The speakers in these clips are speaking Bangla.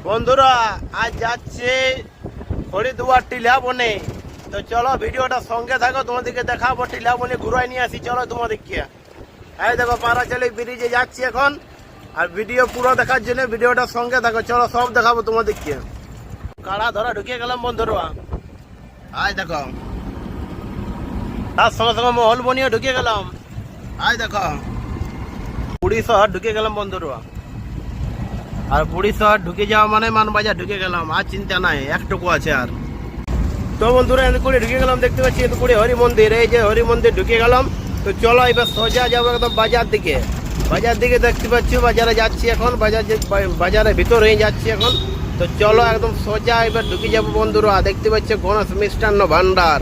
বন্ধুরা আজ যাচ্ছে হরিদুয়ার টিলা বনে। তো চলো ভিডিওটা সঙ্গে থাকো, তোমাদেরকে দেখাবো টিলা বনে ঘুরাই নিয়ে আসি। চলো তোমাদেরকে এই দেখো পারাচালি ব্রিজে যাচ্ছি এখন, আর ভিডিও পুরো দেখার জন্য ভিডিওটা সঙ্গে থাকো। চলো সব দেখাবো তোমাদেরকে। কাড়া ধরা ঢুকে গেলাম বন্ধুরা, আয় দেখো তার সঙ্গে সঙ্গে মহল বনিয়ে ঢুকে গেলাম। আয় দেখো পুরী শহর ঢুকে গেলাম বন্ধুরা, আর পুরী শহর ঢুকে যাওয়া মানে মানবাজার ঢুকে গেলাম। আর চিন্তা নাই, একটুকু আছে আর। তো বন্ধুরা এন্দুকুড়ি ঢুকে গেলাম, দেখতে পাচ্ছি এন্দুকুড়ি হরি মন্দির। এই যে হরি মন্দির ঢুকে গেলাম। তো চলো এবার সোজা যাবো একদম বাজার দিকে। বাজার দিকে দেখতে পাচ্ছি বাজারে যাচ্ছি এখন, বাজারের ভিতর হয়ে যাচ্ছি এখন। তো চলো একদম সোজা এবার ঢুকে যাবো বন্ধুরা। দেখতে পাচ্ছি গণেশ মিষ্টান্ন ভান্ডার,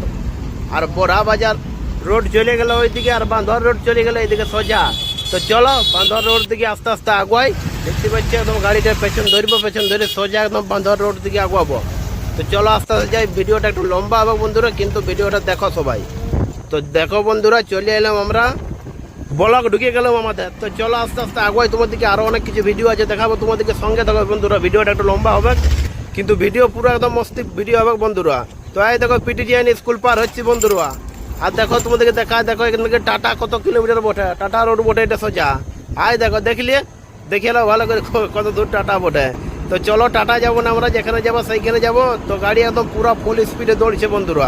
আর বড়া বাজার রোড চলে গেল ওইদিকে, আর বাঁধর রোড চলে গেল এইদিকে সোজা। তো চলো বাঁধর রোড দিকে আস্তে আস্তে আগুয়াই। দেখতে পাচ্ছি একদম গাড়িটার পেছন ধরবো, পেছন ধরে সোজা একদম বাঁধর রোড দিকে আগুয়াবো। তো চলো আস্তে আস্তে যাই। ভিডিওটা একটু লম্বা হবে বন্ধুরা, কিন্তু ভিডিওটা দেখো সবাই। তো দেখো বন্ধুরা চলে এলাম আমরা, ব্লক ঢুকে গেলাম আমাদের। তো চলো আস্তে আস্তে আগুয়াই, তোমাদেরকে আরো অনেক কিছু ভিডিও আছে দেখাবো তোমাদেরকে, সঙ্গে থাকো বন্ধুরা। ভিডিওটা একটু লম্বা হবে, কিন্তু ভিডিও পুরো একদম মস্তি ভিডিও হবে বন্ধুরা। তো এই দেখো পিটিজিএন স্কুল পার হচ্ছে বন্ধুরা। আর দেখো তোমাদেরকে দেখো এখান থেকে টাটা কত কিলোমিটার বটে, টাটা রোড বটে এটা সোজা। আয় দেখো দেখলিয়ে দেখে নাও ভালো করে কত দূর টাটা বটে। তো চলো টাটা যাবো না আমরা, যেখানে যাবো সেইখানে যাবো। তো গাড়ি একদম পুরো ফুল স্পিডে দৌড়ছে বন্ধুরা।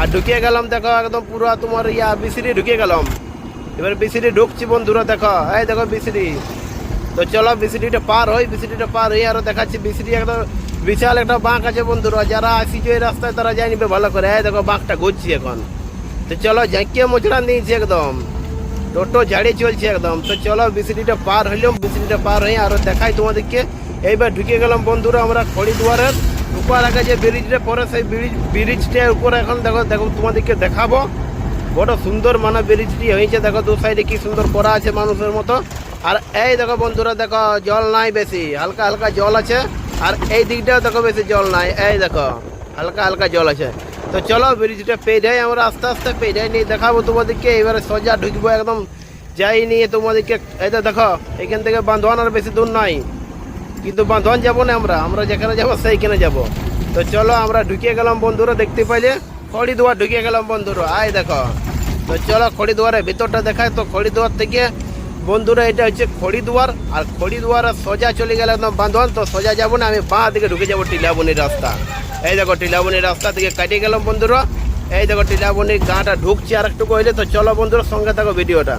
আর ঢুকে গেলাম দেখো একদম পুরো তোমার বিসিডি ঢুকে গেলাম। এবার বিসিডি ঢুকছি বন্ধুরা, দেখো এই দেখো বিসিডি। তো চলো বিসিডিটা পার হই, বিসিডিটা পার হয়ে আরো দেখাচ্ছি। বিসিডি একদম বিশাল একটা বাঁক আছে বন্ধুরা, যারা আসিছে এই রাস্তায় তারা যাই নিবে ভালো করে। এই দেখো বাঁকটা ঘুরছি এখন। তো চলো ঝাঁকিয়ে মোচড়া নিয়েছি একদম, টোটো ঝাড়িয়ে চলছে একদম। তো চলো বিসিডিটা পার হইলাম, বিসিডিটা পার হয়ে আরো দেখাই তোমাদেরকে। এইবার ঢুকে গেলাম বন্ধুরা আমরা খড়িদুয়ারের উপর আগে যে ব্রিজটা পরে, সেই ব্রিজটার উপরে এখন দেখো দেখো তোমাদেরকে দেখাবো। বড় সুন্দর মানে ব্রিজটি হয়েছে, দেখো দু সাইডে কি সুন্দর করা আছে মানুষের মতো। আর এই দেখো বন্ধুরা দেখো জল নাই বেশি, হালকা হালকা জল আছে। আর এই দিকটাও দেখো বেশি জল নাই, এই দেখো হালকা হালকা জল আছে। তো চলো ব্রিজটা পেয়ে আমরা আস্তে আস্তে পেয়ে নিয়ে দেখাবো তোমাদেরকে। এবারে সোজা ঢুকবো একদম যাই নিয়ে তোমাদেরকে। এই তো দেখো এখান থেকে বান্ধবান আর বেশি দূর নাই, কিন্তু বান্ধবান যাবো না আমরা যেখানে যাবো সেইখানে যাবো। তো চলো আমরা ঢুকে গেলাম বন্ধুরা, দেখতে পাইলে খড়িদুয়ার ঢুকে গেলাম বন্ধুরা। আয় দেখো তো চলো খড়িদুয়ারের ভিতরটা দেখায়। তো খড়িদুয়ার থেকে বন্ধুরা এটা হচ্ছে খড়িদুয়ার, আর খড়িদুয়ারের সোজা চলে গেলে একদম বান্ধবান। তো সোজা যাবো না, আমি বাঁ দিকে ঢুকে যাবো টিলাবনির রাস্তা। এই দেখো টিলাবনির রাস্তা থেকে কাটিয়ে গেলাম বন্ধুরা। এই দেখো টিলাবনির গাঁটা ঢুকছি আর একটু হইলে। তো চলো বন্ধুরা সঙ্গে থাকো ভিডিওটা।